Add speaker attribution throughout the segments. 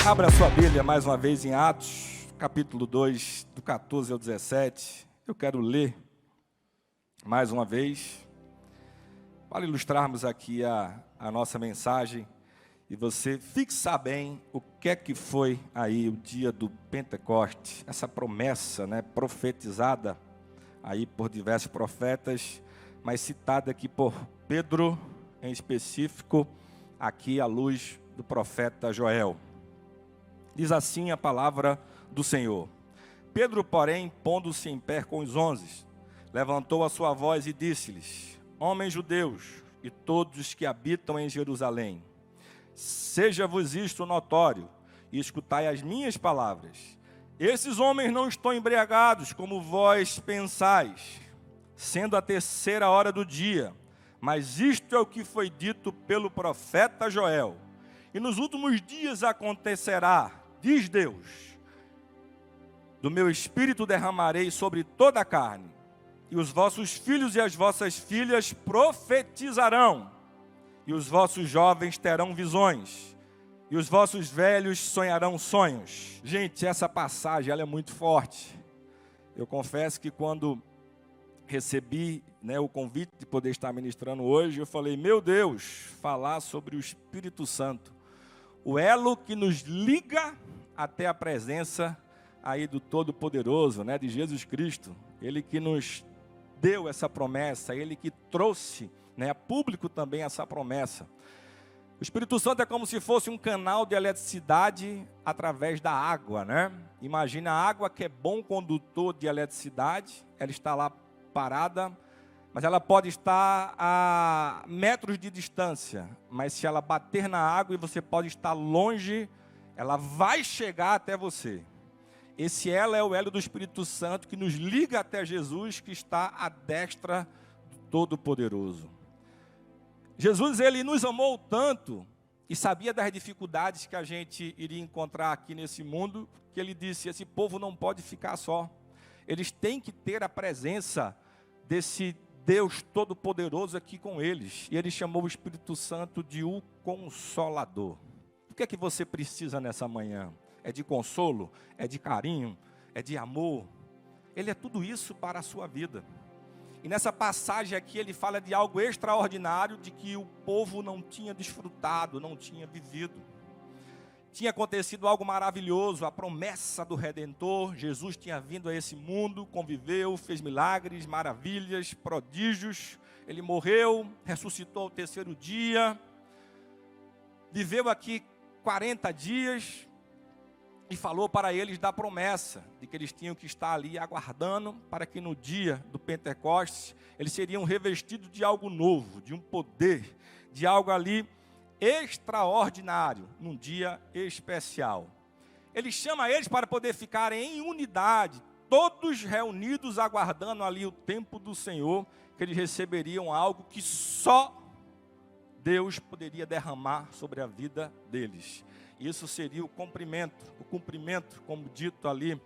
Speaker 1: Abra sua Bíblia mais uma vez em Atos, capítulo 2, do 14 ao 17. Eu quero ler mais uma vez, para ilustrarmos aqui a nossa mensagem e você fixar bem o que é que foi aí o dia do Pentecoste, essa promessa, profetizada aí por diversos profetas, mas citada aqui por Pedro, em específico, aqui à luz do profeta Joel. Diz assim a palavra do Senhor. Pedro, porém, pondo-se em pé com os 11, levantou a sua voz e disse-lhes: Homens judeus e todos os que habitam em Jerusalém, seja-vos isto notório, e escutai as minhas palavras. Esses homens não estão embriagados, como vós pensais, sendo a 3ª hora do dia, mas isto é o que foi dito pelo profeta Joel. E nos últimos dias acontecerá, diz Deus, do meu espírito derramarei sobre toda a carne, e os vossos filhos e as vossas filhas profetizarão, e os vossos jovens terão visões, e os vossos velhos sonharão sonhos. Gente, essa passagem ela é muito forte. Eu confesso que quando recebi o convite de poder estar ministrando hoje, eu falei, meu Deus, falar sobre o Espírito Santo, o elo que nos liga até a presença aí do Todo-Poderoso, de Jesus Cristo. Ele que nos deu essa promessa, Ele que trouxe a público também essa promessa. O Espírito Santo é como se fosse um canal de eletricidade através da água, Imagina a água que é bom condutor de eletricidade, ela está lá parada, mas ela pode estar a metros de distância, mas se ela bater na água e você pode estar longe, ela vai chegar até você. Esse elo é o elo do Espírito Santo que nos liga até Jesus, que está à destra do Todo-Poderoso. Jesus, ele nos amou tanto e sabia das dificuldades que a gente iria encontrar aqui nesse mundo, que ele disse, esse povo não pode ficar só. Eles têm que ter a presença desse Deus Todo-Poderoso aqui com eles. E ele chamou o Espírito Santo de o Consolador. O que é que você precisa nessa manhã? É de consolo? É de carinho? É de amor? Ele é tudo isso para a sua vida. E nessa passagem aqui ele fala de algo extraordinário, de que o povo não tinha desfrutado, não tinha vivido. Tinha acontecido algo maravilhoso, a promessa do Redentor. Jesus tinha vindo a esse mundo, conviveu, fez milagres, maravilhas, prodígios. Ele morreu, ressuscitou ao 3º dia, viveu aqui 40 dias e falou para eles da promessa de que eles tinham que estar ali aguardando para que no dia do Pentecostes eles seriam revestidos de algo novo, de um poder, de algo ali extraordinário, num dia especial. Ele chama eles para poder ficarem em unidade, todos reunidos aguardando ali o tempo do Senhor, que eles receberiam algo que só Deus poderia derramar sobre a vida deles. Isso seria o cumprimento, como dito ali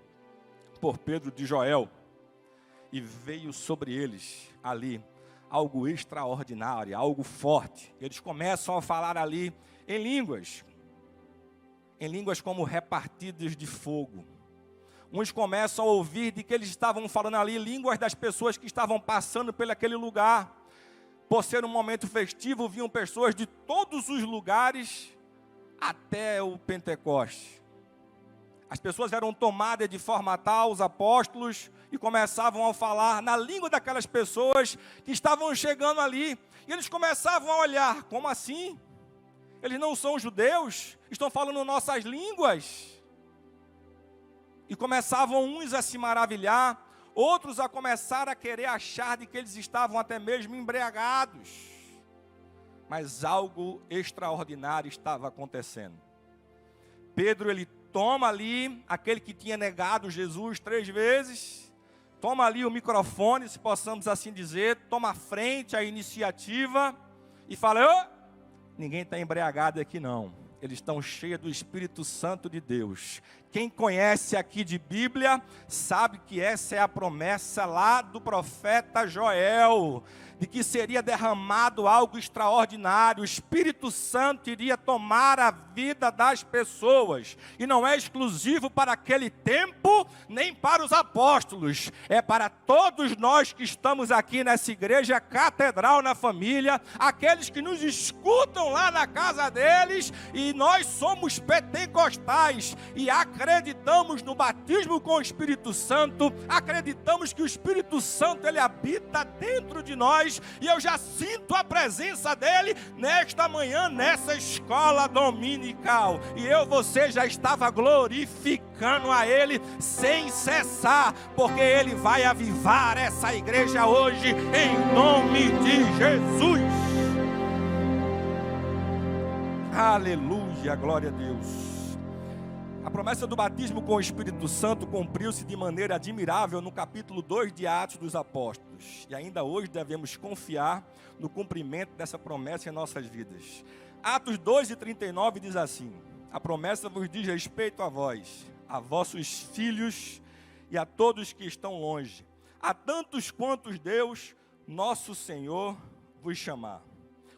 Speaker 1: por Pedro de Joel. E veio sobre eles ali algo extraordinário, algo forte. Eles começam a falar ali em línguas como repartidas de fogo. Uns começam a ouvir de que eles estavam falando ali línguas das pessoas que estavam passando por aquele lugar. Por ser um momento festivo, vinham pessoas de todos os lugares até o Pentecoste. As pessoas eram tomadas de forma tal, os apóstolos, e começavam a falar na língua daquelas pessoas que estavam chegando ali. E eles começavam a olhar, como assim? Eles não são judeus? Estão falando nossas línguas? E começavam uns a se maravilhar, outros a começar a querer achar de que eles estavam até mesmo embriagados. Mas algo extraordinário estava acontecendo. Pedro, ele toma ali, aquele que tinha negado Jesus 3 vezes, toma ali o microfone, se possamos assim dizer, toma a frente, a iniciativa, e fala, ninguém está embriagado aqui não. eles estão cheios do Espírito Santo de Deus. Quem conhece aqui de Bíblia, sabe que essa é a promessa lá do profeta Joel, de que seria derramado algo extraordinário, o Espírito Santo iria tomar a vida das pessoas, e não é exclusivo para aquele tempo, nem para os apóstolos, é para todos nós que estamos aqui nessa igreja Catedral na Família, aqueles que nos escutam lá na casa deles, e nós somos pentecostais, e acreditamos no batismo com o Espírito Santo, acreditamos que o Espírito Santo, ele habita dentro de nós, e eu já sinto a presença dele nesta manhã, nessa escola dominical, e você já estava glorificando a ele sem cessar, porque ele vai avivar essa igreja hoje, em nome de Jesus. Aleluia, glória a Deus. A promessa do batismo com o Espírito Santo cumpriu-se de maneira admirável no capítulo 2 de Atos dos Apóstolos. E ainda hoje devemos confiar no cumprimento dessa promessa em nossas vidas. Atos 2:39 diz assim: a promessa vos diz respeito a vós, a vossos filhos e a todos que estão longe, a tantos quantos Deus, nosso Senhor, vos chamar.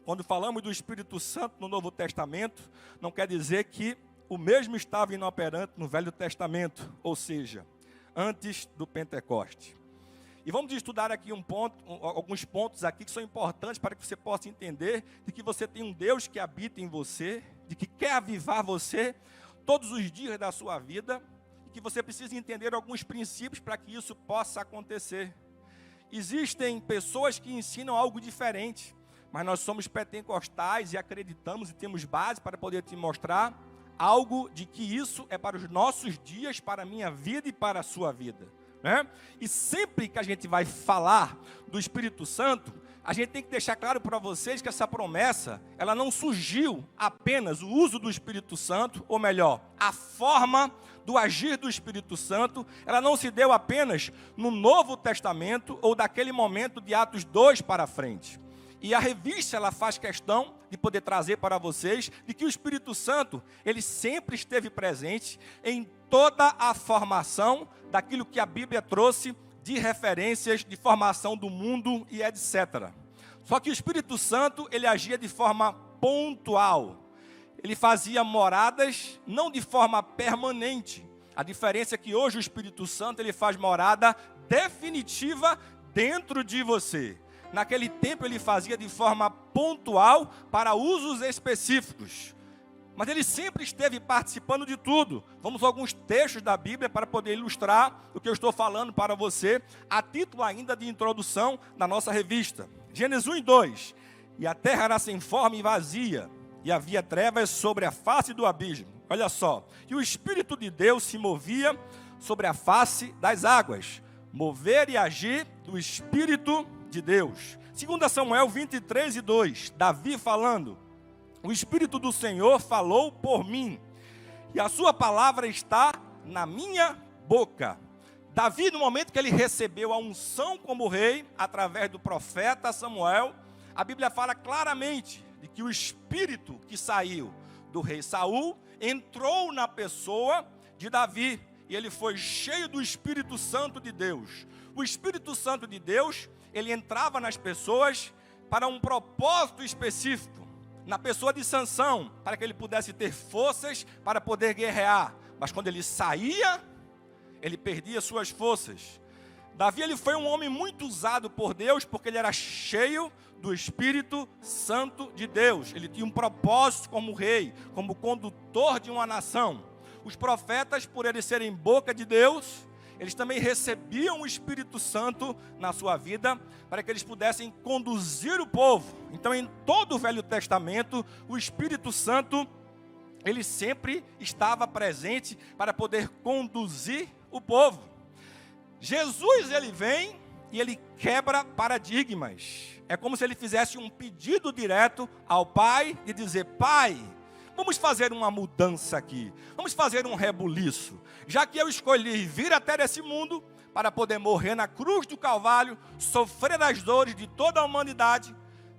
Speaker 1: Quando falamos do Espírito Santo no Novo Testamento, não quer dizer que o mesmo estava inoperante no Velho Testamento, ou seja, antes do Pentecoste. E vamos estudar aqui alguns pontos aqui que são importantes para que você possa entender de que você tem um Deus que habita em você, de que quer avivar você todos os dias da sua vida, e que você precisa entender alguns princípios para que isso possa acontecer. Existem pessoas que ensinam algo diferente, mas nós somos pentecostais e acreditamos e temos base para poder te mostrar algo de que isso é para os nossos dias, para a minha vida e para a sua vida, né? E sempre que a gente vai falar do Espírito Santo, a gente tem que deixar claro para vocês que essa promessa, ela não surgiu apenas o uso do Espírito Santo, ou melhor, a forma do agir do Espírito Santo, ela não se deu apenas no Novo Testamento ou daquele momento de Atos 2 para frente. E a revista, ela faz questão de poder trazer para vocês de que o Espírito Santo, ele sempre esteve presente em toda a formação daquilo que a Bíblia trouxe de referências de formação do mundo e etc. Só que o Espírito Santo, ele agia de forma pontual. Ele fazia moradas não de forma permanente. A diferença é que hoje o Espírito Santo, ele faz morada definitiva dentro de você. Naquele tempo ele fazia de forma pontual para usos específicos. Mas ele sempre esteve participando de tudo. Vamos a alguns textos da Bíblia para poder ilustrar o que eu estou falando para você, a título ainda de introdução na nossa revista. Gênesis 1:2. E a terra era sem forma e vazia, e havia trevas sobre a face do abismo. Olha só. E o Espírito de Deus se movia sobre a face das águas. Mover e agir do Espírito de Deus. 2 Samuel 23:2, Davi falando: o Espírito do Senhor falou por mim, e a sua palavra está na minha boca. Davi, no momento que ele recebeu a unção como rei, através do profeta Samuel, a Bíblia fala claramente de que o Espírito que saiu do rei Saul, entrou na pessoa de Davi, e ele foi cheio do Espírito Santo de Deus. O Espírito Santo de Deus, ele entrava nas pessoas para um propósito específico. Na pessoa de Sansão, para que ele pudesse ter forças para poder guerrear. Mas quando ele saía, ele perdia suas forças. Davi, ele foi um homem muito usado por Deus, porque ele era cheio do Espírito Santo de Deus. Ele tinha um propósito como rei, como condutor de uma nação. Os profetas, por eles serem boca de Deus, eles também recebiam o Espírito Santo na sua vida, para que eles pudessem conduzir o povo. Então, em todo o Velho Testamento, o Espírito Santo, ele sempre estava presente para poder conduzir o povo. Jesus, ele vem e ele quebra paradigmas. É como se ele fizesse um pedido direto ao Pai, de dizer: Pai, vamos fazer uma mudança aqui, vamos fazer um rebuliço. Já que eu escolhi vir até esse mundo para poder morrer na cruz do Calvário, sofrer as dores de toda a humanidade,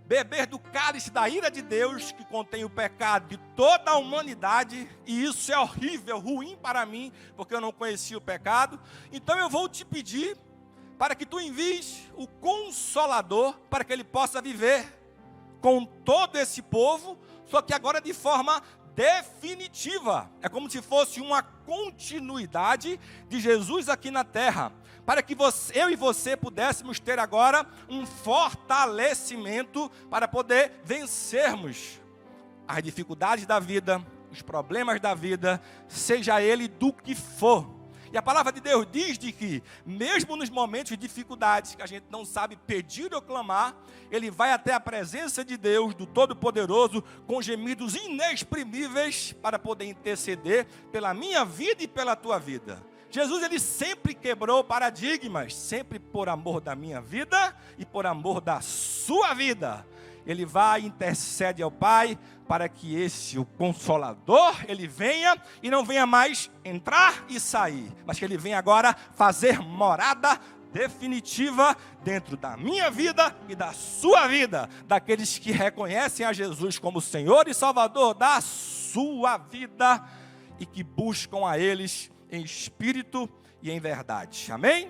Speaker 1: beber do cálice da ira de Deus, que contém o pecado de toda a humanidade, e isso é horrível, ruim para mim, porque eu não conhecia o pecado. Então eu vou te pedir para que tu envies o Consolador, para que ele possa viver com todo esse povo, só que agora de forma definitiva. É como se fosse uma continuidade de Jesus aqui na terra, para que eu e você pudéssemos ter agora um fortalecimento para poder vencermos as dificuldades da vida, os problemas da vida, seja ele do que for. E a palavra de Deus diz de que, mesmo nos momentos de dificuldades, que a gente não sabe pedir ou clamar, ele vai até a presença de Deus, do Todo-Poderoso, com gemidos inexprimíveis, para poder interceder pela minha vida e pela tua vida. Jesus, ele sempre quebrou paradigmas, sempre por amor da minha vida e por amor da sua vida. Ele vai e intercede ao Pai para que o Consolador, ele venha e não venha mais entrar e sair, mas que ele venha agora fazer morada definitiva dentro da minha vida e da sua vida, daqueles que reconhecem a Jesus como Senhor e Salvador da sua vida e que buscam a eles em espírito e em verdade. Amém?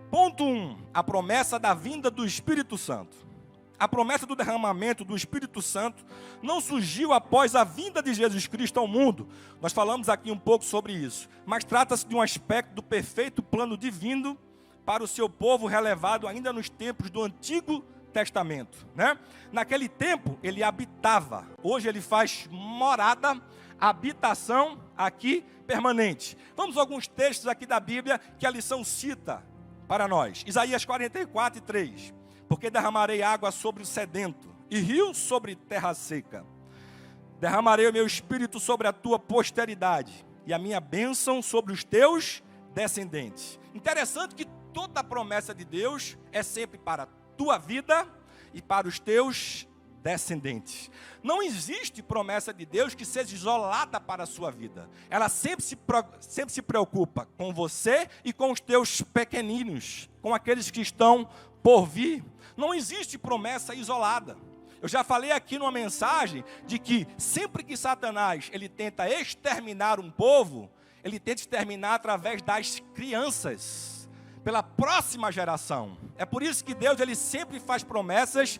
Speaker 1: Ponto 1, a promessa da vinda do Espírito Santo. A promessa do derramamento do Espírito Santo não surgiu após a vinda de Jesus Cristo ao mundo. Nós falamos aqui um pouco sobre isso. Mas trata-se de um aspecto do perfeito plano divino para o seu povo relevado ainda nos tempos do Antigo Testamento, né? Naquele tempo ele habitava. Hoje ele faz morada, habitação aqui permanente. Vamos a alguns textos aqui da Bíblia que a lição cita para nós. Isaías 44:3. Porque derramarei água sobre o sedento e rio sobre terra seca. Derramarei o meu espírito sobre a tua posteridade e a minha bênção sobre os teus descendentes. Interessante que toda a promessa de Deus é sempre para a tua vida e para os teus descendentes. Não existe promessa de Deus que seja isolada para a sua vida. Ela sempre se preocupa com você e com os teus pequeninos, com aqueles que estão por vir. Não existe promessa isolada. Eu já falei aqui numa mensagem de que sempre que Satanás ele tenta exterminar um povo, ele tenta exterminar através das crianças, pela próxima geração. É por isso que Deus ele sempre faz promessas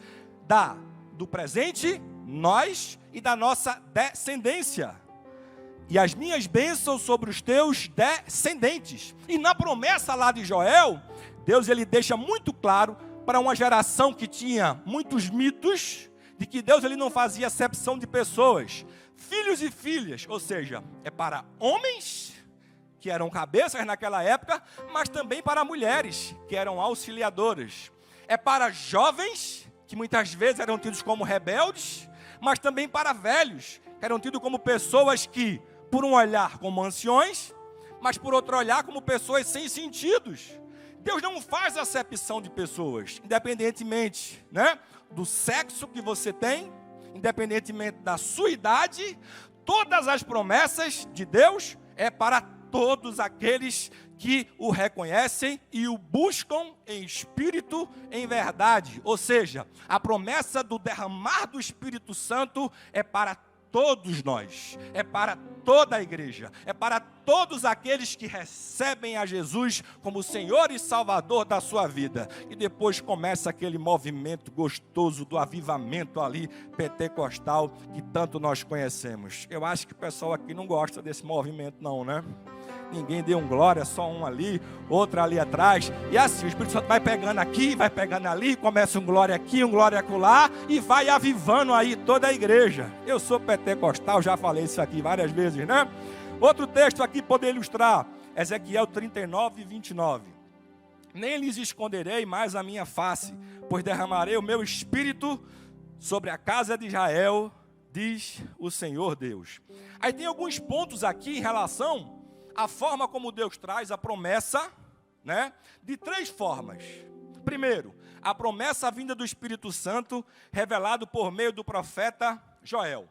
Speaker 1: do presente, nós e da nossa descendência. E as minhas bênçãos sobre os teus descendentes. E na promessa lá de Joel, Deus ele deixa muito claro para uma geração que tinha muitos mitos, de que Deus ele não fazia acepção de pessoas, filhos e filhas, ou seja, é para homens, que eram cabeças naquela época, mas também para mulheres, que eram auxiliadoras. É para jovens, que muitas vezes eram tidos como rebeldes, mas também para velhos, que eram tidos como pessoas que, por um olhar como anciões, mas por outro olhar como pessoas sem sentidos. Deus não faz acepção de pessoas, independentemente, né, do sexo que você tem, independentemente da sua idade. Todas as promessas de Deus é para todos aqueles que o reconhecem e o buscam em espírito, em verdade. Ou seja, a promessa do derramar do Espírito Santo é para todos nós, é para toda a igreja, é para todos aqueles que recebem a Jesus como Senhor e Salvador da sua vida. E depois começa aquele movimento gostoso do avivamento ali, pentecostal, que tanto nós conhecemos. Eu acho que o pessoal aqui não gosta desse movimento não, né? Ninguém deu um glória, só um ali, outro ali atrás. E assim, o Espírito Santo vai pegando aqui, vai pegando ali, começa um glória aqui, um glória acolá, e vai avivando aí toda a igreja. Eu sou pentecostal, já falei isso aqui várias vezes, né? Outro texto aqui poder ilustrar, Ezequiel 39:29. Nem lhes esconderei mais a minha face, pois derramarei o meu espírito sobre a casa de Israel, diz o Senhor Deus. Aí tem alguns pontos aqui em relação à forma como Deus traz a promessa, né, de três formas. Primeiro, a promessa vinda do Espírito Santo, revelado por meio do profeta Joel.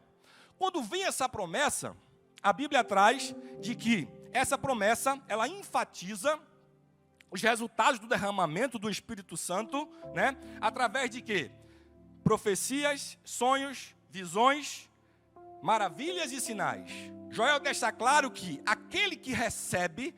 Speaker 1: Quando vem essa promessa, a Bíblia traz de que essa promessa, ela enfatiza os resultados do derramamento do Espírito Santo, né, através de quê? profecias, sonhos, visões, maravilhas e sinais. Joel deixa claro que aquele que recebe,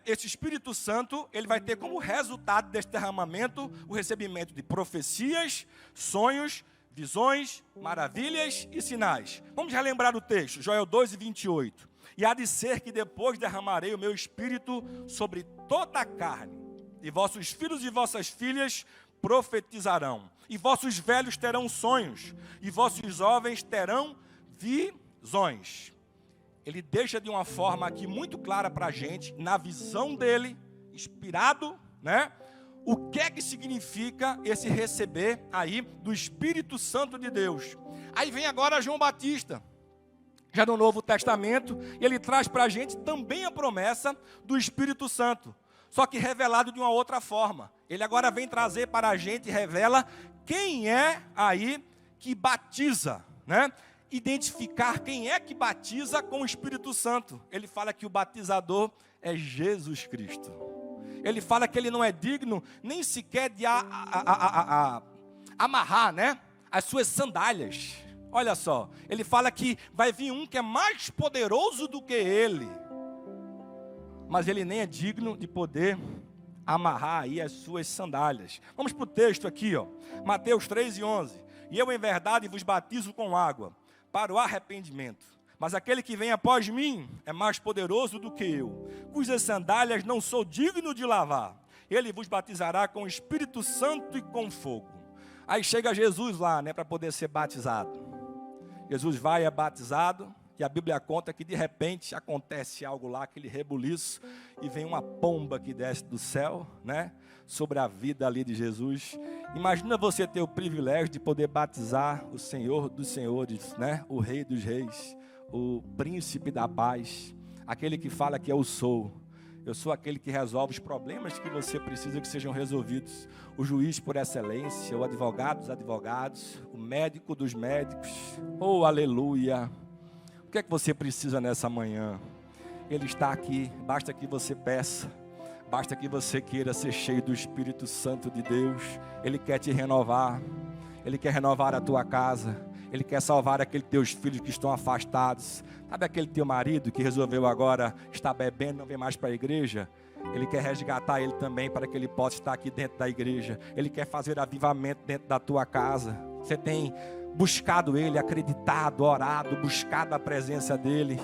Speaker 1: esse Espírito Santo, ele vai ter como resultado deste derramamento o recebimento de profecias, sonhos, visões, maravilhas e sinais. Vamos relembrar o texto, Joel 2:28. E há de ser que depois derramarei o meu Espírito sobre toda a carne, e vossos filhos e vossas filhas profetizarão, e vossos velhos terão sonhos, e vossos jovens terão visões. Ele deixa de uma forma aqui muito clara para a gente, na visão dele, inspirado, o que é que significa esse receber aí do Espírito Santo de Deus. Aí vem agora João Batista, já no Novo Testamento, e ele traz para a gente também a promessa do Espírito Santo, só que revelado de uma outra forma. Ele agora vem trazer para a gente, revela quem é aí que batiza, identificar quem é que batiza com o Espírito Santo. Ele fala que o batizador é Jesus Cristo. Ele fala que ele não é digno nem sequer de amarrar, as suas sandálias. Olha só, ele fala que vai vir um que é mais poderoso do que ele, mas ele nem é digno de poder amarrar aí as suas sandálias. Vamos para o texto aqui, Mateus 3:11. E eu em verdade vos batizo com água para o arrependimento, mas aquele que vem após mim é mais poderoso do que eu, cujas sandálias não sou digno de lavar. Ele vos batizará com o Espírito Santo e com fogo. Aí chega Jesus lá, para poder ser batizado. Jesus vai, é batizado, e a Bíblia conta que de repente acontece algo lá, aquele rebuliço, e vem uma pomba que desce do céu, sobre a vida ali de Jesus. Imagina você ter o privilégio de poder batizar o Senhor dos Senhores, o Rei dos Reis, o Príncipe da Paz, aquele que fala que eu sou aquele que resolve os problemas que você precisa que sejam resolvidos, o juiz por excelência, o advogado dos advogados, o médico dos médicos. Oh, aleluia! O que é que você precisa nessa manhã? Ele está aqui, basta que você peça, basta que você queira ser cheio do Espírito Santo de Deus. Ele quer te renovar, Ele quer renovar a tua casa, Ele quer salvar aqueles teus filhos que estão afastados. Sabe aquele teu marido que resolveu agora estar bebendo, não vem mais para a igreja? Ele quer resgatar ele também para que ele possa estar aqui dentro da igreja. Ele quer fazer avivamento dentro da tua casa. Você tem buscado Ele, acreditado, orado, buscado a presença dEle.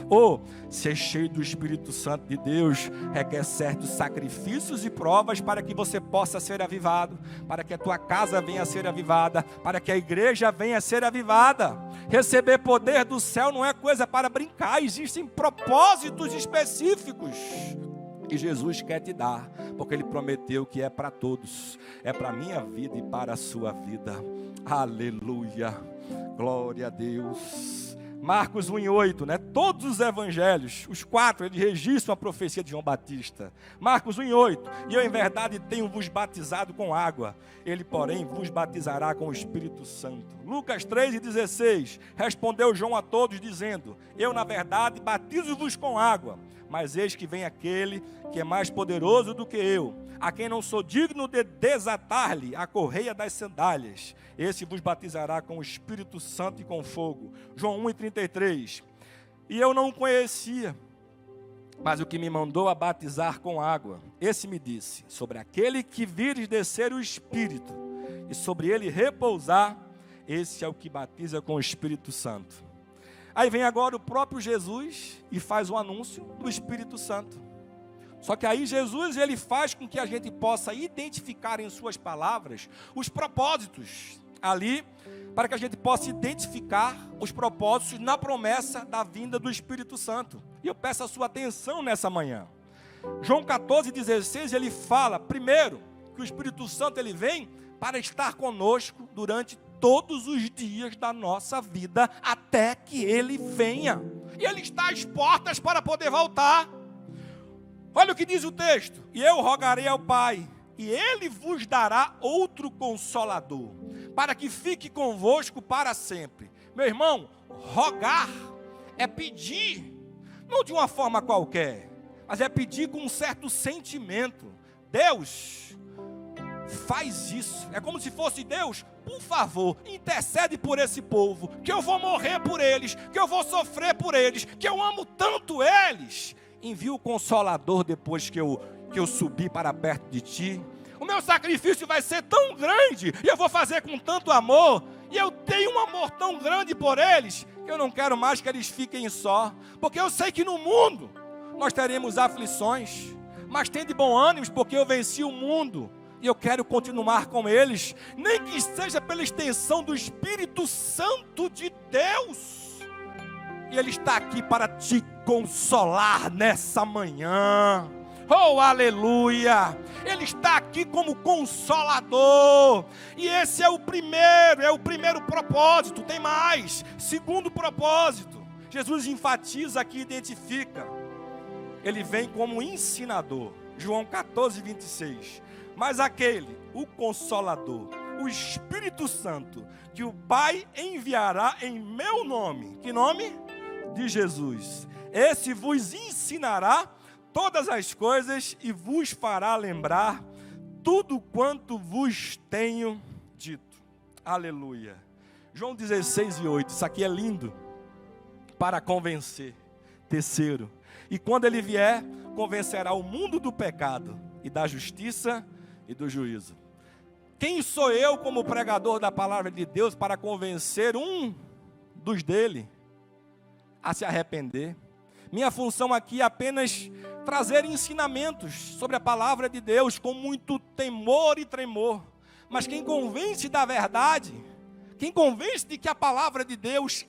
Speaker 1: Ser cheio do Espírito Santo de Deus requer certos sacrifícios e provas para que você possa ser avivado, para que a tua casa venha a ser avivada, para que a igreja venha a ser avivada. Receber poder do céu não é coisa para brincar, existem propósitos específicos. E Jesus quer te dar, porque Ele prometeu que é para todos, é para a minha vida e para a sua vida. Aleluia, glória a Deus. Marcos 1:8, todos os evangelhos, os 4, eles registram a profecia de João Batista. Marcos 1:8, e eu em verdade tenho vos batizado com água, ele porém vos batizará com o Espírito Santo. Lucas 3:16, respondeu João a todos dizendo, eu na verdade batizo-vos com água, mas eis que vem aquele que é mais poderoso do que eu, a quem não sou digno de desatar-lhe a correia das sandálias. Esse vos batizará com o Espírito Santo e com fogo. João 1:33. E eu não o conhecia, mas o que me mandou a batizar com água, esse me disse, sobre aquele que vires descer o Espírito, e sobre ele repousar, esse é o que batiza com o Espírito Santo. Aí vem agora o próprio Jesus e faz o anúncio do Espírito Santo. Só que aí Jesus, ele faz com que a gente possa identificar em suas palavras os propósitos ali, para que a gente possa identificar os propósitos na promessa da vinda do Espírito Santo. E eu peço a sua atenção nessa manhã. João 14:16, ele fala, primeiro, que o Espírito Santo ele vem para estar conosco durante todos os dias da nossa vida, até que ele venha. E ele está às portas para poder voltar. Olha o que diz o texto. E eu rogarei ao Pai, e Ele vos dará outro Consolador, para que fique convosco para sempre. Meu irmão, rogar é pedir, não de uma forma qualquer, mas é pedir com um certo sentimento. Deus, faz isso. É como se fosse: Deus, por favor, intercede por esse povo, que eu vou morrer por eles, que eu vou sofrer por eles, que eu amo tanto eles. Envia o Consolador depois que eu subir para perto de ti. O meu sacrifício vai ser tão grande, e eu vou fazer com tanto amor, e eu tenho um amor tão grande por eles, que eu não quero mais que eles fiquem só, porque eu sei que no mundo nós teremos aflições, mas tem de bom ânimo, porque eu venci o mundo, e eu quero continuar com eles, nem que seja pela extensão do Espírito Santo de Deus. E Ele está aqui para te consolar nessa manhã. Oh, aleluia! Ele está aqui como Consolador. E esse é o primeiro propósito. Tem mais. Segundo propósito, Jesus enfatiza aqui, identifica. Ele vem como ensinador. João 14, 26. Mas aquele, o Consolador, o Espírito Santo, que o Pai enviará em meu nome. Que nome? De Jesus. Esse vos ensinará todas as coisas e vos fará lembrar tudo quanto vos tenho dito. Aleluia. João 16 e 8. Isso aqui é lindo. Para convencer. Terceiro. E quando ele vier, convencerá o mundo do pecado e da justiça e do juízo. Quem sou eu como pregador da palavra de Deus para convencer um dos dele a se arrepender? Minha função aqui é apenas trazer ensinamentos sobre a palavra de Deus com muito temor e tremor. Mas quem convence da verdade, quem convence de que a palavra de Deus,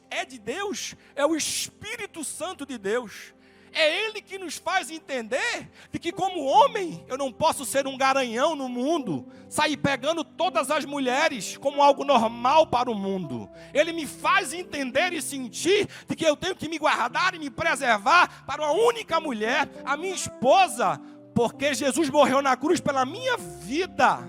Speaker 1: é o Espírito Santo de Deus. É Ele que nos faz entender de que, como homem, eu não posso ser um garanhão no mundo, sair pegando todas as mulheres como algo normal para o mundo. Ele me faz entender e sentir de que eu tenho que me guardar e me preservar para uma única mulher, a minha esposa, porque Jesus morreu na cruz pela minha vida.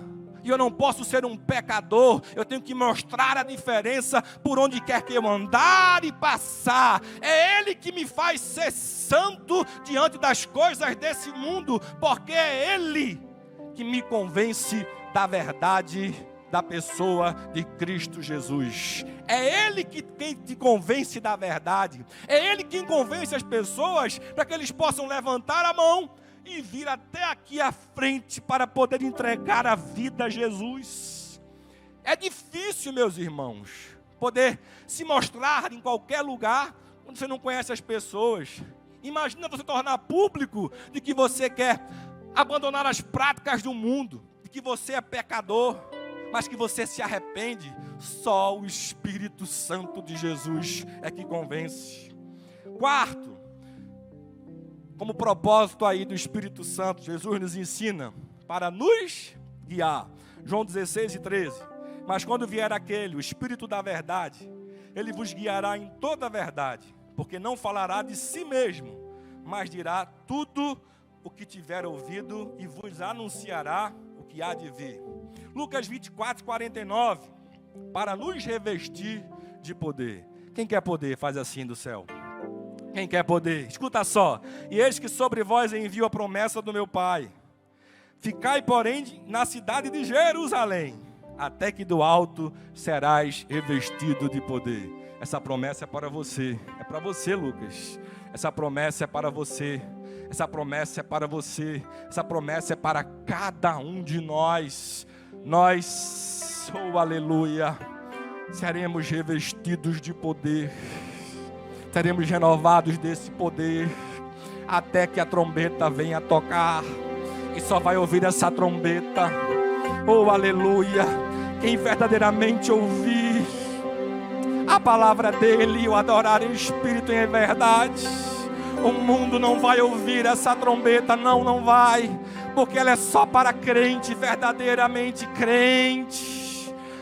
Speaker 1: E eu não posso ser um pecador, eu tenho que mostrar a diferença por onde quer que eu andar e passar. É Ele que me faz ser santo diante das coisas desse mundo, porque é Ele que me convence da verdade da pessoa de Cristo Jesus. É Ele quem te convence da verdade. É Ele quem convence as pessoas para que eles possam levantar a mão e vir até aqui à frente para poder entregar a vida a Jesus. É difícil, meus irmãos, poder se mostrar em qualquer lugar onde você não conhece as pessoas. Imagina você tornar público de que você quer abandonar as práticas do mundo, de que você é pecador, mas que você se arrepende. Só o Espírito Santo de Jesus é que convence. Quarto, como propósito aí do Espírito Santo, Jesus nos ensina para nos guiar. João 16 e 13. Mas quando vier aquele, o Espírito da verdade, ele vos guiará em toda a verdade, porque não falará de si mesmo, mas dirá tudo o que tiver ouvido e vos anunciará o que há de vir. Lucas 24, 49. Para nos revestir de poder. Quem quer poder, faz assim do céu. Quem quer poder? Escuta só. E eis que sobre vós envio a promessa do meu Pai. Ficai, porém, na cidade de Jerusalém, até que do alto serás revestido de poder. Essa promessa é para você. É para você, Lucas. Essa promessa é para você. Essa promessa é para você. Essa promessa é para cada um de nós. Nós, oh aleluia, seremos revestidos de poder. Seremos renovados desse poder, até que a trombeta venha tocar, e só vai ouvir essa trombeta, oh aleluia, quem verdadeiramente ouvir a palavra dele e o adorar em espírito e em verdade. O mundo não vai ouvir essa trombeta, não vai, porque ela é só para crente, verdadeiramente crente.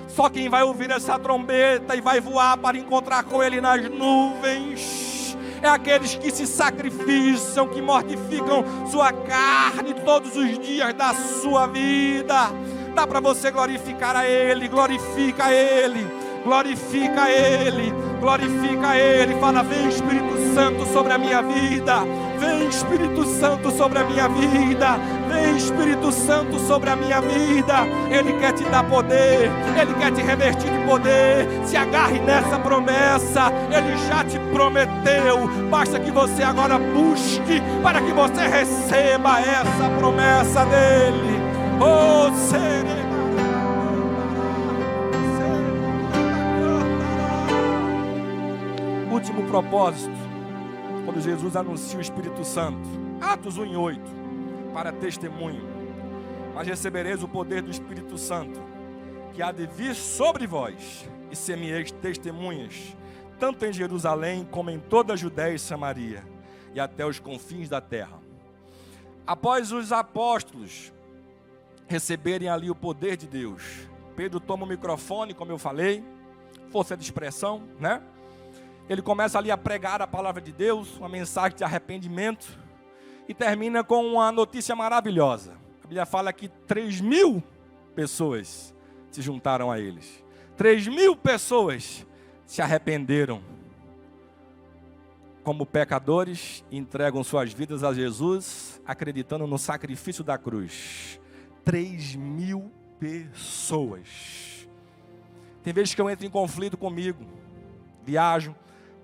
Speaker 1: Só quem vai ouvir essa trombeta e vai voar para encontrar com Ele nas nuvens é aqueles que se sacrificam, que mortificam sua carne todos os dias da sua vida. Dá para você glorificar a Ele, glorifica a Ele, glorifica a Ele, glorifica a Ele. Fala: vem Espírito Santo sobre a minha vida, Vem Espírito Santo sobre a minha vida. Vem Espírito Santo sobre a minha vida. Ele quer te dar poder, Ele quer te revestir de poder. Se agarre nessa promessa, Ele já te prometeu. Basta que você agora busque para que você receba essa promessa dele. Oh, último propósito, quando Jesus anuncia o Espírito Santo, Atos 1:8, para testemunho. Mas recebereis o poder do Espírito Santo, que há de vir sobre vós, e ser-me-eis testemunhas, tanto em Jerusalém, como em toda a Judéia e Samaria, e até os confins da terra. Após os apóstolos receberem ali o poder de Deus, Pedro toma o microfone, como eu falei, força de expressão, né? Ele começa ali a pregar a palavra de Deus, uma mensagem de arrependimento, e termina com uma notícia maravilhosa. A Bíblia fala que 3.000 pessoas se juntaram a eles. 3.000 pessoas se arrependeram como pecadores e entregam suas vidas a Jesus, acreditando no sacrifício da cruz. 3.000 pessoas. Tem vezes que eu entro em conflito comigo, viajo,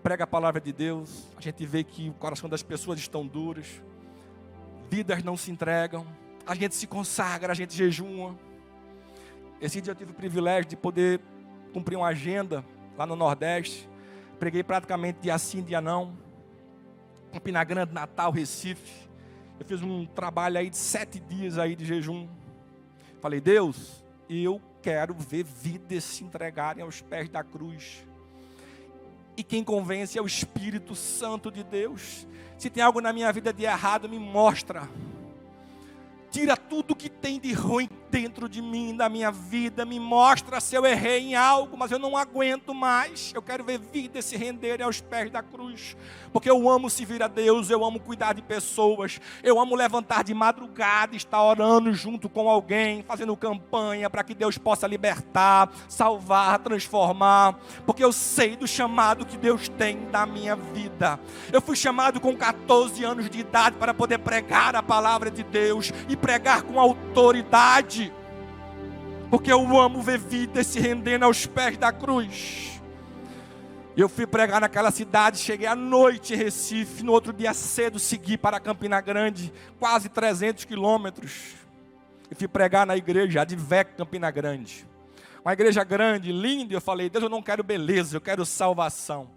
Speaker 1: prega a palavra de Deus, a gente vê que o coração das pessoas estão duras, vidas não se entregam, a gente se consagra, a gente jejua. Esse dia eu tive o privilégio de poder cumprir uma agenda lá no Nordeste, preguei praticamente dia sim, dia não, Campina Grande, Natal, Recife. Eu fiz um trabalho aí de 7 dias aí de jejum. Falei, Deus, eu quero ver vidas se entregarem aos pés da cruz. E quem convence é o Espírito Santo de Deus. Se tem algo na minha vida de errado, me mostra. Tira tudo que tem de ruim dentro de mim, da minha vida. Me mostra se eu errei em algo, mas eu não aguento mais. Eu quero ver vidas se renderem aos pés da cruz. Porque eu amo servir a Deus, eu amo cuidar de pessoas. Eu amo levantar de madrugada, estar orando junto com alguém, fazendo campanha para que Deus possa libertar, salvar, transformar. Porque eu sei do chamado que Deus tem da minha vida. Eu fui chamado com 14 anos de idade para poder pregar a palavra de Deus e pregar com autoridade, porque eu amo ver vidas se rendendo aos pés da cruz. Eu fui pregar naquela cidade, cheguei à noite em Recife, no outro dia cedo segui para Campina Grande, quase 300 quilômetros, e fui pregar na igreja Advec Campina Grande, uma igreja grande, linda. Eu falei, Deus, eu não quero beleza, eu quero salvação.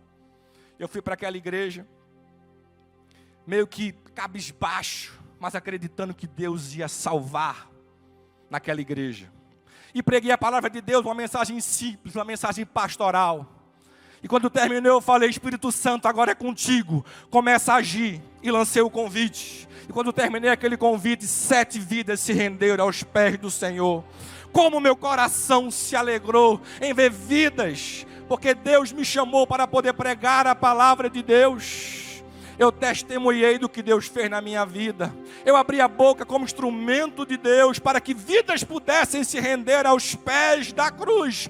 Speaker 1: Eu fui para aquela igreja, meio que cabisbaixo, mas acreditando que Deus ia salvar naquela igreja. E preguei a palavra de Deus, uma mensagem simples, uma mensagem pastoral. E quando terminei, eu falei, Espírito Santo, agora é contigo. Começa a agir. E lancei o convite. E quando terminei aquele convite, 7 vidas se renderam aos pés do Senhor. Como meu coração se alegrou em ver vidas, porque Deus me chamou para poder pregar a palavra de Deus. Eu testemunhei do que Deus fez na minha vida. Eu abri a boca como instrumento de Deus para que vidas pudessem se render aos pés da cruz.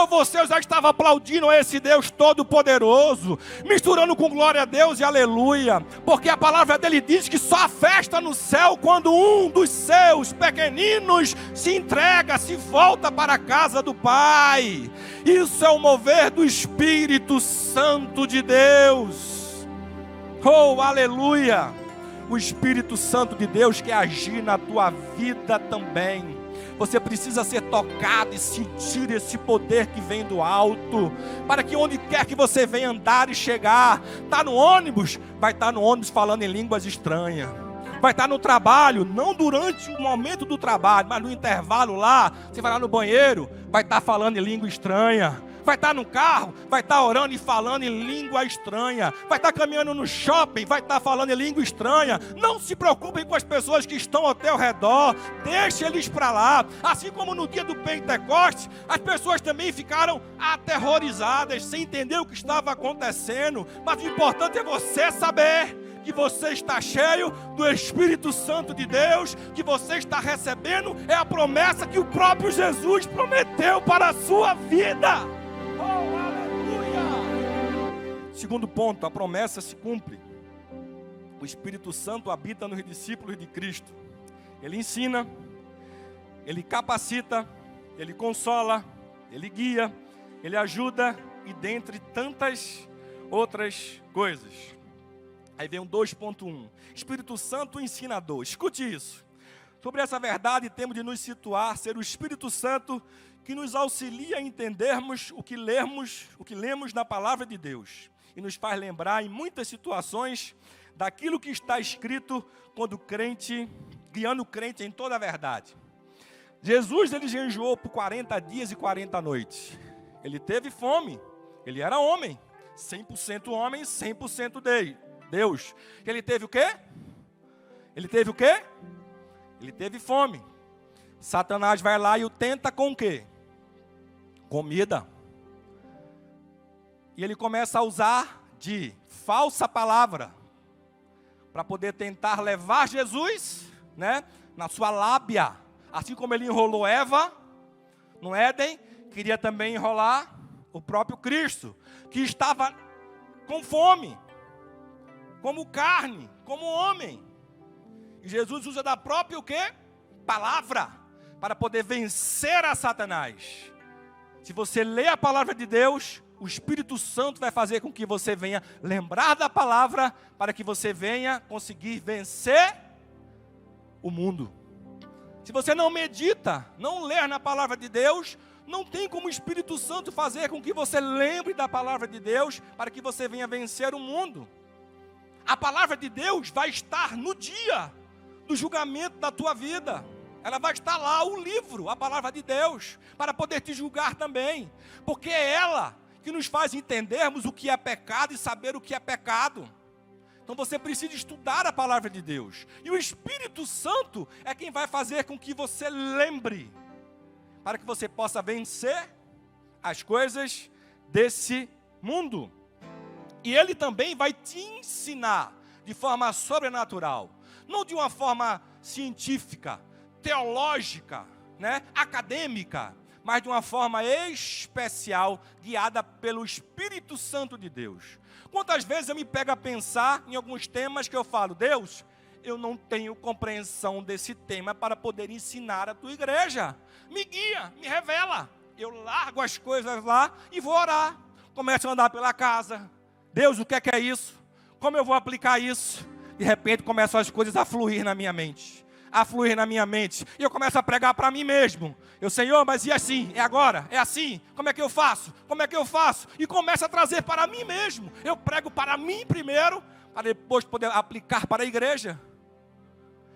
Speaker 1: Você já estava aplaudindo a esse Deus todo-poderoso, misturando com glória a Deus e aleluia, porque a palavra dele diz que só há festa no céu quando um dos seus pequeninos se entrega, se volta para a casa do Pai. Isso é o mover do Espírito Santo de Deus. Oh, aleluia! O Espírito Santo de Deus quer agir na tua vida também. Você precisa ser tocado e sentir esse poder que vem do alto, para que onde quer que você venha andar e chegar, está no ônibus, vai estar no ônibus falando em línguas estranhas. Vai estar no trabalho, não durante o momento do trabalho, mas no intervalo lá, você vai lá no banheiro, vai estar falando em língua estranha. Vai estar no carro, vai estar orando e falando em língua estranha. Vai estar caminhando no shopping, vai estar falando em língua estranha. Não se preocupem com as pessoas que estão ao teu redor. Deixe eles para lá. Assim como no dia do Pentecostes, as pessoas também ficaram aterrorizadas, sem entender o que estava acontecendo. Mas o importante é você saber que você está cheio do Espírito Santo de Deus, que você está recebendo, é a promessa que o próprio Jesus prometeu para a sua vida. Oh, aleluia! Segundo ponto, a promessa se cumpre o Espírito Santo habita nos discípulos de Cristo. Ele ensina, ele capacita, ele consola, ele guia, ele ajuda e dentre tantas outras coisas. Aí vem o 2.1. Espírito Santo ensinador. Escute isso. Sobre essa verdade temos de nos situar, ser o Espírito Santo que nos auxilia a entendermos o que lemos na palavra de Deus. E nos faz lembrar em muitas situações daquilo que está escrito quando o crente, guiando o crente em toda a verdade. Jesus, ele jejuou por 40 dias e 40 noites. Ele teve fome, ele era homem, 100% homem, 100% Deus. Ele teve o quê? Ele teve o quê? Ele teve fome. Satanás vai lá e o tenta com o quê? Comida. E ele começa a usar de falsa palavra para poder tentar levar Jesus, né, na sua lábia. Assim como ele enrolou Eva no Éden, queria também enrolar o próprio Cristo, que estava com fome, como carne, como homem. E Jesus usa da própria o quê? Palavra, para poder vencer a Satanás. Se você lê a palavra de Deus, o Espírito Santo vai fazer com que você venha lembrar da palavra, para que você venha conseguir vencer o mundo. Se você não medita, não ler na palavra de Deus, não tem como o Espírito Santo fazer com que você lembre da palavra de Deus, para que você venha vencer o mundo. A palavra de Deus vai estar no dia do julgamento da tua vida. Ela vai estar lá, o livro, a palavra de Deus, para poder te julgar também. Porque é ela que nos faz entendermos o que é pecado e saber o que é pecado. Então você precisa estudar a palavra de Deus. E o Espírito Santo é quem vai fazer com que você lembre, para que você possa vencer as coisas desse mundo. E ele também vai te ensinar de forma sobrenatural, não de uma forma científica, teológica, né, acadêmica, mas de uma forma especial, guiada pelo Espírito Santo de Deus. Quantas vezes eu me pego a pensar em alguns temas que eu falo, Deus, eu não tenho compreensão desse tema para poder ensinar a tua igreja. Me guia, me revela. Eu largo as coisas lá e vou orar. Começo a andar pela casa. Deus, o que é isso? Como eu vou aplicar isso? De repente começam as coisas a fluir na minha mente. E eu começo a pregar para mim mesmo. Eu, Senhor, mas e assim? É agora? É assim? Como é que eu faço? E começo a trazer para mim mesmo. Eu prego para mim primeiro, para depois poder aplicar para a igreja.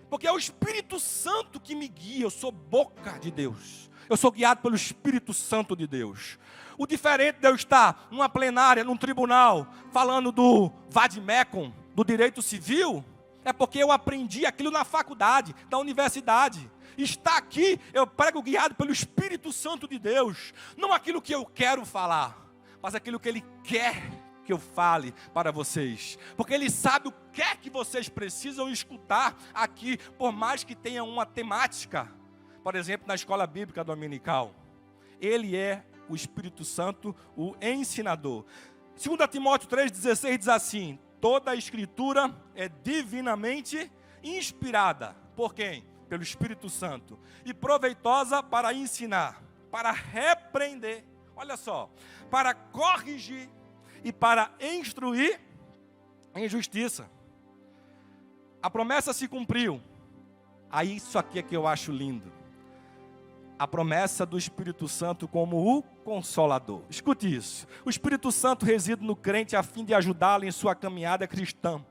Speaker 1: Porque é o Espírito Santo que me guia. Eu sou boca de Deus. Eu sou guiado pelo Espírito Santo de Deus. O diferente de eu estar numa plenária, num tribunal, falando do vade-mecum, do direito civil, é porque eu aprendi aquilo na faculdade, da universidade. Está aqui, eu prego guiado pelo Espírito Santo de Deus. Não aquilo que eu quero falar, mas aquilo que Ele quer que eu fale para vocês. Porque Ele sabe o que é que vocês precisam escutar aqui, por mais que tenha uma temática. Por exemplo, na escola bíblica dominical. Ele é o Espírito Santo, o ensinador. 2 Timóteo 3,16 diz assim: toda a Escritura é divinamente inspirada. Por quem? Pelo Espírito Santo. E proveitosa para ensinar, para repreender, olha só, para corrigir e para instruir em justiça. A promessa se cumpriu. Aí isso aqui é que eu acho lindo. A promessa do Espírito Santo como o Consolador. Escute isso. O Espírito Santo reside no crente a fim de ajudá-lo em sua caminhada cristã.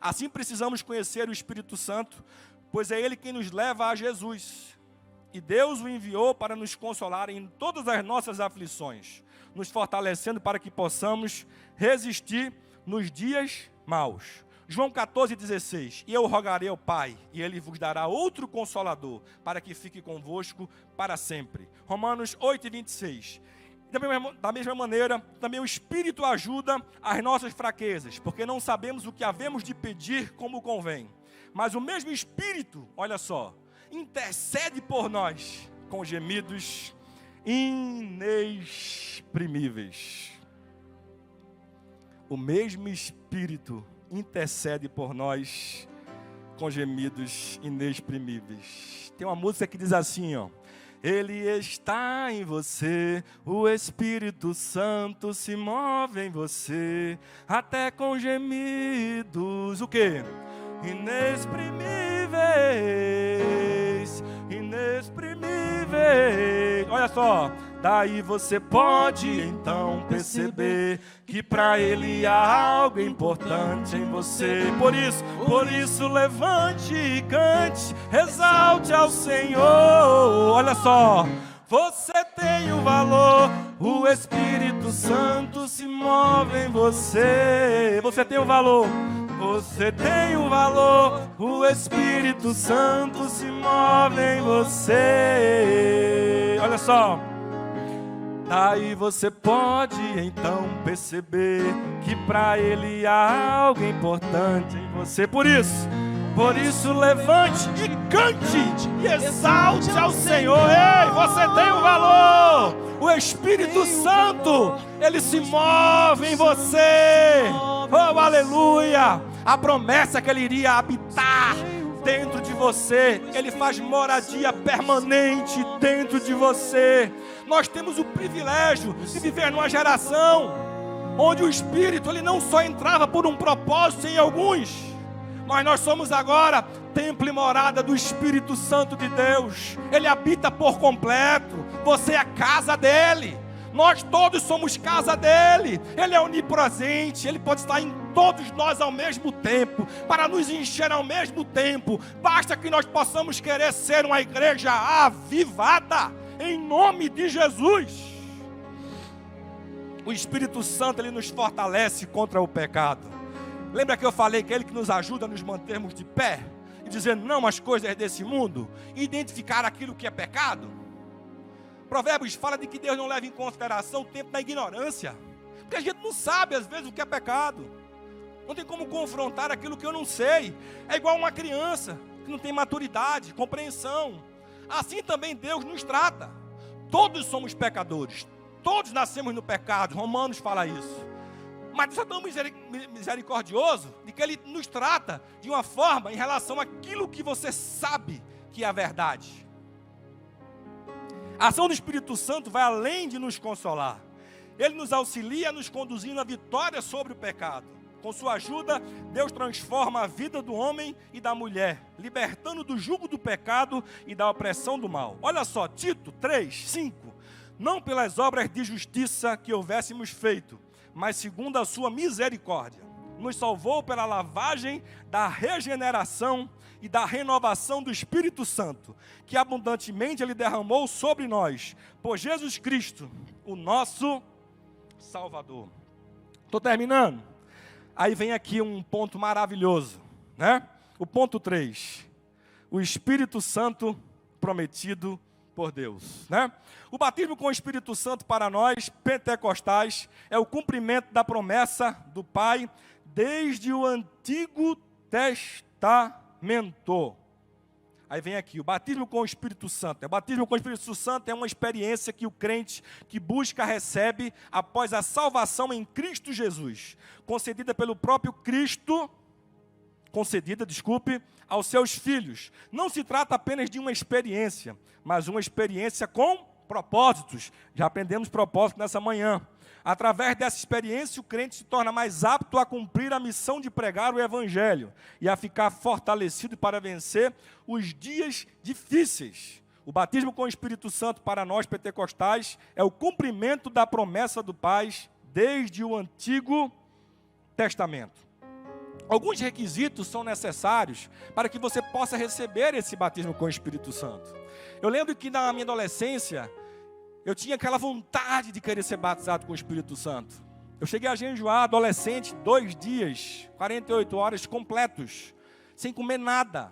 Speaker 1: Assim precisamos conhecer o Espírito Santo, pois é Ele quem nos leva a Jesus. E Deus o enviou para nos consolar em todas as nossas aflições, nos fortalecendo para que possamos resistir nos dias maus. João 14,16, e eu rogarei ao Pai, e Ele vos dará outro Consolador, para que fique convosco para sempre. Romanos 8,26, da mesma maneira, também o Espírito ajuda as nossas fraquezas, porque não sabemos o que havemos de pedir como convém. Mas o mesmo Espírito, olha só, intercede por nós com gemidos inexprimíveis. o mesmo Espírito intercede por nós com gemidos inexprimíveis. Tem uma música que diz assim, ó: Ele está em você, o Espírito Santo se move em você, até com gemidos, o quê? Inexprimíveis, inexprimíveis. Olha só, daí você pode então perceber que para Ele há algo importante em você. Por isso levante e cante, exalte ao Senhor. Olha só, você tem o valor, o Espírito Santo se move em você. Você tem o valor. Você tem o valor, o Espírito Santo se move em você. Olha só, daí você pode então perceber que para Ele há algo importante em você. Por isso levante e cante e exalte ao Senhor. Ei, você tem o valor, o Espírito Santo, Ele se move em você. Oh, aleluia! A promessa que Ele iria habitar dentro de você, Ele faz moradia permanente dentro de você. Nós temos o privilégio de viver numa geração onde o Espírito, Ele não só entrava por um propósito em alguns, mas nós somos agora templo e morada do Espírito Santo de Deus. Ele habita por completo. Você é a casa dEle. Nós todos somos casa dEle. Ele é onipresente. Ele pode estar em todos nós ao mesmo tempo, para nos encher ao mesmo tempo. Basta que nós possamos querer ser uma igreja avivada, em nome de Jesus. O Espírito Santo, Ele nos fortalece contra o pecado. Lembra que eu falei que é Ele que nos ajuda a nos mantermos de pé e dizer não às coisas desse mundo e identificar aquilo que é pecado? Provérbios fala de que Deus não leva em consideração o tempo da ignorância, porque a gente não sabe às vezes o que é pecado. Não tem como confrontar aquilo que eu não sei. É igual uma criança que não tem maturidade, compreensão. Assim também Deus nos trata. Todos somos pecadores, todos nascemos no pecado. Romanos fala isso. Mas Deus é tão misericordioso de que Ele nos trata de uma forma em relação àquilo que você sabe que é a verdade. A ação do Espírito Santo vai além de nos consolar. Ele nos auxilia, nos conduzindo à vitória sobre o pecado. Com sua ajuda, Deus transforma a vida do homem e da mulher, libertando do jugo do pecado e da opressão do mal. Olha só, Tito 3, 5. Não pelas obras de justiça que houvéssemos feito, mas segundo a sua misericórdia, nos salvou pela lavagem da regeneração e da renovação do Espírito Santo, que abundantemente Ele derramou sobre nós, por Jesus Cristo, o nosso Salvador. Estou terminando. Aí vem aqui um ponto maravilhoso, né? O ponto 3. O Espírito Santo prometido por Deus, né? O batismo com o Espírito Santo para nós, pentecostais, é o cumprimento da promessa do Pai desde o Antigo Testamento. Aí vem aqui, o batismo com o Espírito Santo. O batismo com o Espírito Santo é uma experiência que o crente que busca recebe após a salvação em Cristo Jesus, concedida pelo próprio Cristo, aos seus filhos. Não se trata apenas de uma experiência, mas uma experiência com propósitos. Já aprendemos propósito nessa manhã. Através dessa experiência, o crente se torna mais apto a cumprir a missão de pregar o Evangelho e a ficar fortalecido para vencer os dias difíceis. O batismo com o Espírito Santo para nós pentecostais é o cumprimento da promessa do Pai desde o Antigo Testamento. Alguns requisitos são necessários para que você possa receber esse batismo com o Espírito Santo. Eu lembro que na minha adolescência, eu tinha aquela vontade de querer ser batizado com o Espírito Santo. Eu cheguei a jejuar, adolescente, 2 dias, 48 horas completos, sem comer nada.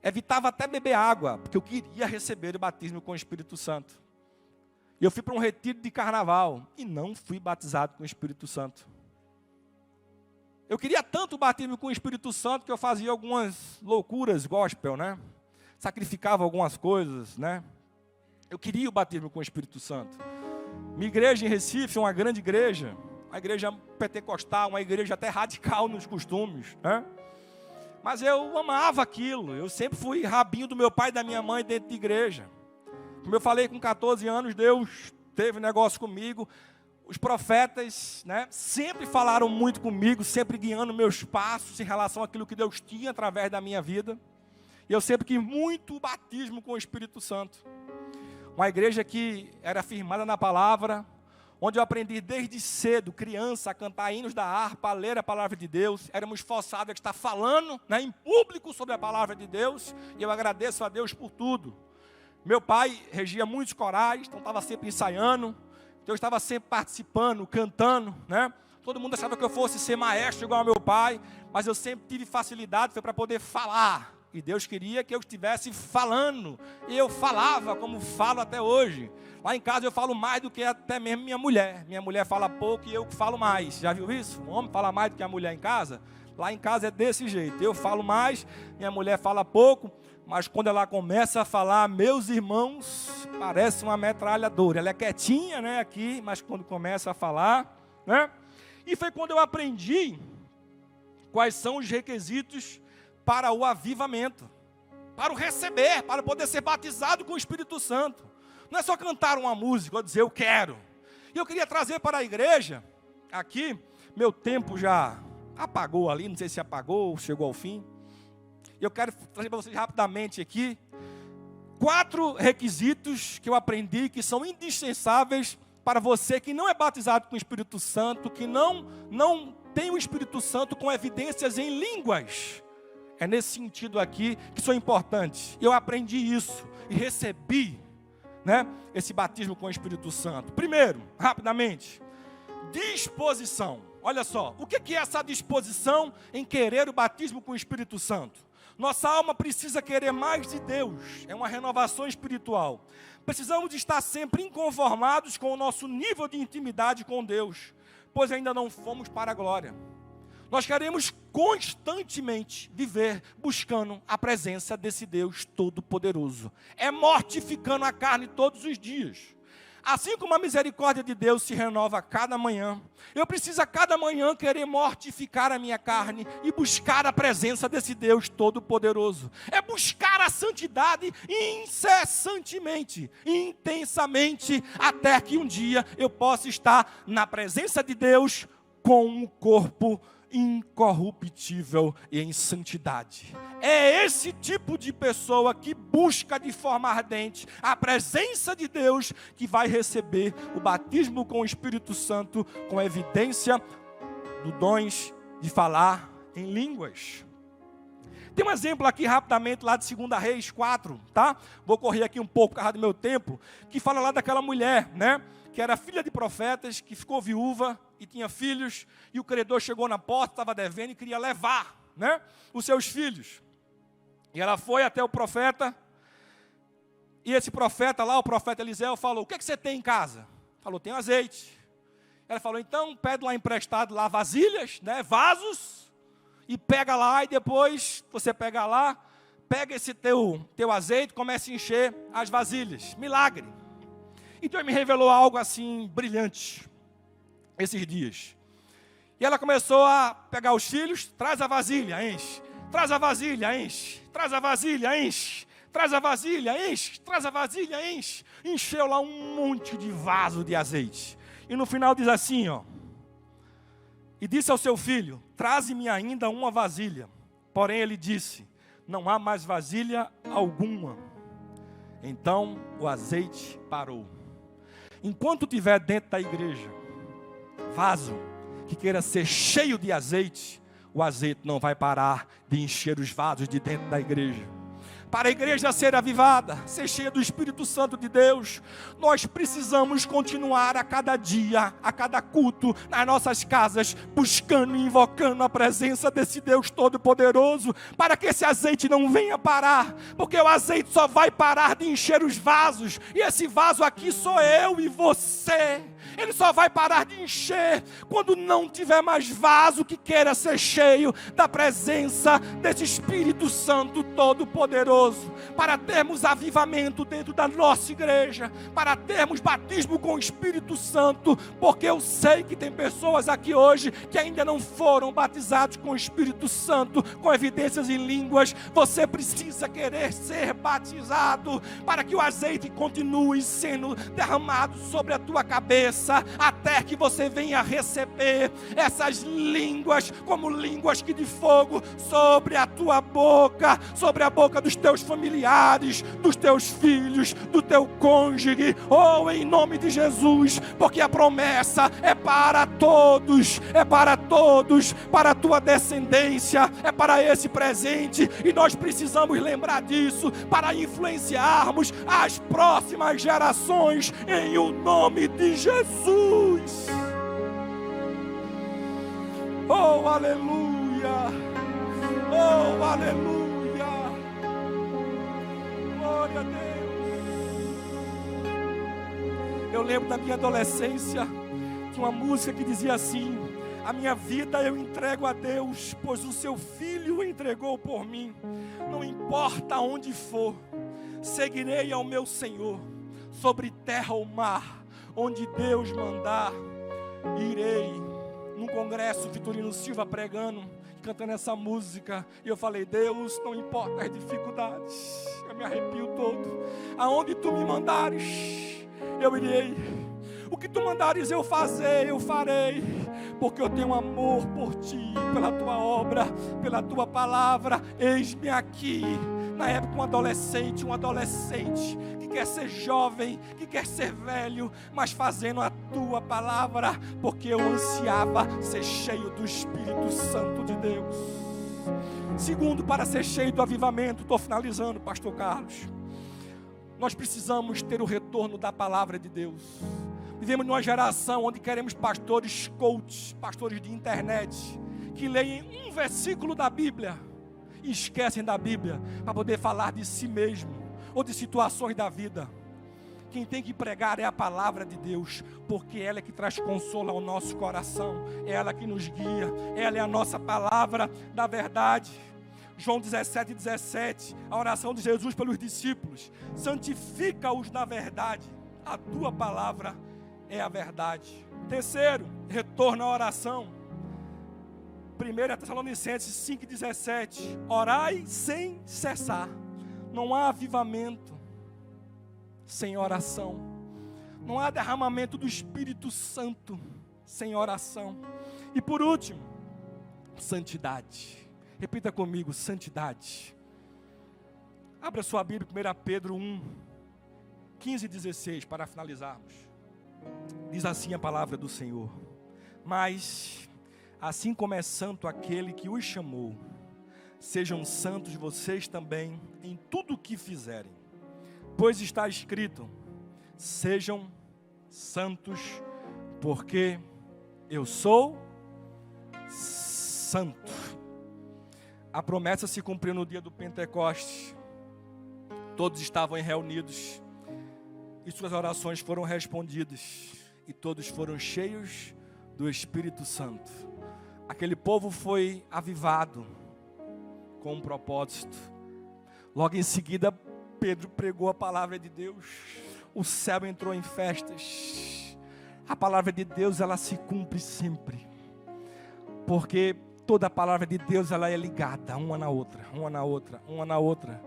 Speaker 1: Evitava até beber água, porque eu queria receber o batismo com o Espírito Santo. E eu fui para um retiro de carnaval e não fui batizado com o Espírito Santo. Eu queria tanto o batismo com o Espírito Santo que eu fazia algumas loucuras gospel, né? Sacrificava algumas coisas, né? Eu queria o batismo com o Espírito Santo. Minha igreja em Recife é uma grande igreja. uma igreja pentecostal, uma igreja até radical nos costumes, né? Mas eu amava aquilo, eu sempre fui rabinho do meu pai e da minha mãe dentro de igreja. Como eu falei, com 14 anos, Deus teve negócio comigo. Os profetas, né, sempre falaram muito comigo, sempre guiando meus passos em relação àquilo que Deus tinha através da minha vida. E eu sempre quis muito o batismo com o Espírito Santo. Uma igreja que era firmada na palavra, onde eu aprendi desde cedo, criança, a cantar hinos da harpa, a ler a palavra de Deus. Éramos forçados a estar falando, né, em público sobre a palavra de Deus. E eu agradeço a Deus por tudo. Meu pai regia muitos corais, então estava sempre ensaiando. Então eu estava sempre participando, cantando, né? Todo mundo achava que eu fosse ser maestro igual ao meu pai, mas eu sempre tive facilidade, foi para poder falar. E Deus queria que eu estivesse falando. E eu falava como falo até hoje. Lá em casa eu falo mais do que até mesmo minha mulher. Minha mulher fala pouco e eu falo mais. Já viu isso? O homem fala mais do que a mulher em casa. Lá em casa é desse jeito. Eu falo mais, minha mulher fala pouco. Mas quando ela começa a falar, meus irmãos, parece uma metralhadora. Ela é quietinha, né, aqui, mas quando começa a falar, né? E foi quando eu aprendi quais são os requisitos para o avivamento, para o receber, para poder ser batizado com o Espírito Santo. Não é só cantar uma música ou dizer eu quero. E eu queria trazer para a igreja, aqui, meu tempo já apagou ali, não sei se apagou ou chegou ao fim. Eu quero trazer para vocês rapidamente aqui 4 requisitos que eu aprendi que são indispensáveis para você que não é batizado com o Espírito Santo, que não tem o Espírito Santo com evidências em línguas. É nesse sentido aqui que são importantes. Eu aprendi isso e recebi, né, esse batismo com o Espírito Santo. Primeiro, rapidamente, disposição. Olha só, o que é essa disposição em querer o batismo com o Espírito Santo? Nossa alma precisa querer mais de Deus, é uma renovação espiritual. Precisamos estar sempre inconformados com o nosso nível de intimidade com Deus, pois ainda não fomos para a glória. Nós queremos constantemente viver buscando a presença desse Deus Todo-Poderoso. É mortificando a carne todos os dias. Assim como a misericórdia de Deus se renova a cada manhã, eu preciso a cada manhã querer mortificar a minha carne e buscar a presença desse Deus Todo-Poderoso. É buscar a santidade incessantemente, intensamente, até que um dia eu possa estar na presença de Deus com um corpo incorruptível e em santidade. É esse tipo de pessoa que busca de forma ardente a presença de Deus que vai receber o batismo com o Espírito Santo com evidência dos dons de falar em línguas. Tem um exemplo aqui rapidamente lá de 2 Reis 4, tá? Vou correr aqui um pouco por causa do meu tempo, que fala lá daquela mulher, né? Que era filha de profetas, que ficou viúva e tinha filhos, e o credor chegou na porta, estava devendo e queria levar, né, os seus filhos. E ela foi até o profeta, e esse profeta lá, o profeta Eliseu, falou, o que você tem em casa? Falou, tem azeite. Ela falou, então pede lá emprestado lá vasilhas, né, vasos, e pega lá, e depois você pega lá, pega esse teu azeite, começa a encher as vasilhas. Milagre. E Deus me revelou algo assim brilhante esses dias. E ela começou a pegar os filhos, traz a vasilha, enche. Traz a vasilha, enche. Traz a vasilha, enche. Traz a vasilha, enche. Traz a vasilha, enche. Encheu lá um monte de vaso de azeite. E no final diz assim, ó. E disse ao seu filho, traze-me ainda uma vasilha. Porém ele disse, não há mais vasilha alguma. Então o azeite parou. Enquanto tiver dentro da igreja vaso que queira ser cheio de azeite, o azeite não vai parar de encher os vasos de dentro da igreja. Para a igreja ser avivada, ser cheia do Espírito Santo de Deus, nós precisamos continuar a cada dia, a cada culto, nas nossas casas, buscando e invocando a presença desse Deus Todo-Poderoso, para que esse azeite não venha parar, porque o azeite só vai parar de encher os vasos, e esse vaso aqui sou eu e você. Ele só vai parar de encher quando não tiver mais vaso que queira ser cheio da presença desse Espírito Santo Todo-Poderoso. Para termos avivamento dentro da nossa igreja, para termos batismo com o Espírito Santo, porque eu sei que tem pessoas aqui hoje que ainda não foram batizados com o Espírito Santo, com evidências em línguas. Você precisa querer ser batizado para que o azeite continue sendo derramado sobre a tua cabeça, até que você venha receber essas línguas como línguas que de fogo sobre a tua boca, sobre a boca dos teus familiares, dos teus filhos, do teu cônjuge, ou em nome de Jesus, porque a promessa é para todos, para a tua descendência, é para esse presente, e nós precisamos lembrar disso para influenciarmos as próximas gerações em o nome de Jesus. Oh, aleluia! Oh, aleluia! Glória a Deus! Eu lembro da minha adolescência, tinha uma música que dizia assim: a minha vida eu entrego a Deus, pois o seu Filho o entregou por mim. Não importa onde for, seguirei ao meu Senhor, sobre terra ou mar, onde Deus mandar, irei. Num congresso, Vitorino Silva pregando, cantando essa música, e eu falei: Deus, não importa as dificuldades, eu me arrepio todo, aonde tu me mandares, eu irei. O que tu mandares eu fazer, eu farei, porque eu tenho amor por ti, pela tua obra, pela tua palavra. Eis-me aqui. Na época um adolescente que quer ser jovem, que quer ser velho, mas fazendo a tua palavra, porque eu ansiava ser cheio do Espírito Santo de Deus. Segundo, para ser cheio do avivamento, estou finalizando, pastor Carlos, nós precisamos ter o retorno da palavra de Deus. Vivemos numa geração onde queremos pastores coaches, pastores de internet, que leem um versículo da Bíblia e esquecem da Bíblia para poder falar de si mesmo ou de situações da vida. Quem tem que pregar é a palavra de Deus, porque ela é que traz consolo ao nosso coração, é ela que nos guia, ela é a nossa palavra da verdade. João 17:17, a oração de Jesus pelos discípulos: santifica-os na verdade, a tua palavra é a verdade. Terceiro, retorno à oração. 1 Tessalonicenses 5:17, orai sem cessar. Não há avivamento sem oração. Não há derramamento do Espírito Santo sem oração. E por último, santidade. Repita comigo: santidade. Abra sua Bíblia, 1 Pedro 1:15-16, para finalizarmos. Diz assim a palavra do Senhor: mas assim como é santo aquele que os chamou, sejam santos vocês também em tudo o que fizerem, pois está escrito: sejam santos, porque eu sou santo. A promessa se cumpriu no dia do Pentecostes. Todos estavam reunidos e suas orações foram respondidas, e todos foram cheios do Espírito Santo. Aquele povo foi avivado com um propósito. Logo em seguida, Pedro pregou a palavra de Deus. O céu entrou em festas. A palavra de Deus, ela se cumpre sempre, porque toda a palavra de Deus, ela é ligada uma na outra, uma na outra, uma na outra.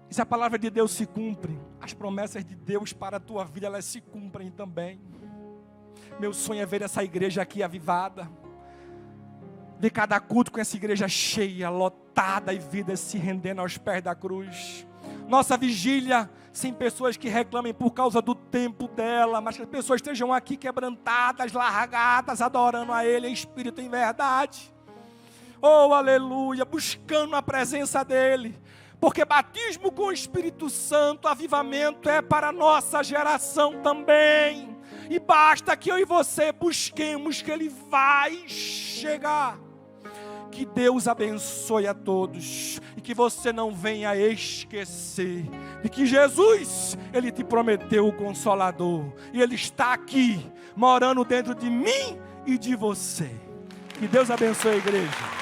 Speaker 1: E se a palavra de Deus se cumpre, as promessas de Deus para a tua vida, elas se cumprem também. Meu sonho é ver essa igreja aqui avivada, ver cada culto com essa igreja cheia, lotada, e vidas se rendendo aos pés da cruz. Nossa vigília sem pessoas que reclamem por causa do tempo dela, mas que as pessoas estejam aqui quebrantadas, largadas, adorando a Ele em espírito e em verdade. Oh, aleluia, buscando a presença dEle. Porque batismo com o Espírito Santo, avivamento, é para a nossa geração também. E basta que eu e você busquemos, que Ele vai chegar. Que Deus abençoe a todos. E que que você não venha esquecer de que Jesus, Ele te prometeu o Consolador. E Ele está aqui, morando dentro de mim e de você. Que Deus abençoe a igreja.